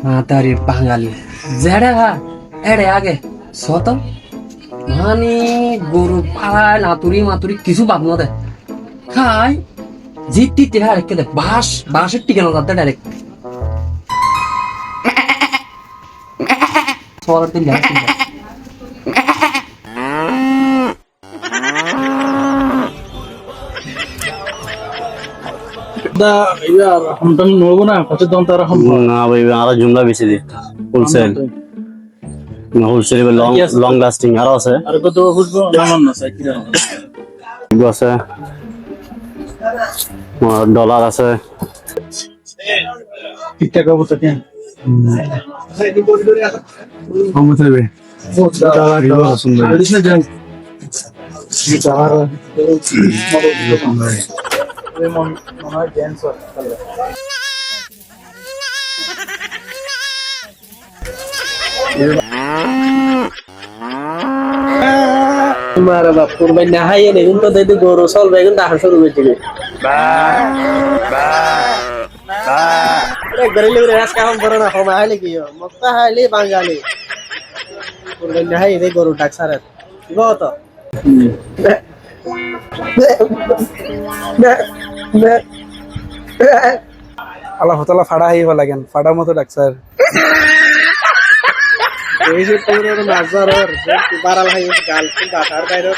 মাতারি বাঙালি যেড়ে এড়ে আগে সত মানে গরু পাড়ায় নাতুরি মাতুরি কিছু বাদ না দে খাই জিতি তে আর কে দে বাঁশের টিকে না যাতে ডাইরেক্ট সর দিন Da ya hamdan nogo na kacce don tara ham না ভাই আরো জুমলা বেশি দি wholesale wholesale long long lasting আরো আছে আর কত বুঝবো জামান না সাইকেল এগুলো আছে ডলার আছে ঠিকঠাক অবস্থা কেন কমতে হবে টাকা দিবা সুন্দর তোমার বাপ কুরবানি না হাইয়ে নে কিন্তু দেদি গরু চলবে কিন্তু আহার শুরু হয়ে যাবে একবারে লেগে আজকে এখন বড় না কমা হাইলে কি মক্তা হাইলে বাঙালি কুরবানি না হাইয়ে গরু ডাক সারে গত আল্লাহ তাআলা ফাড়া হইব লাগেন ফাড়ার মতো ডাক্তার এই যে তোর নাজার ওর বারাল হাই গাল কিন্তু আসার বাইরে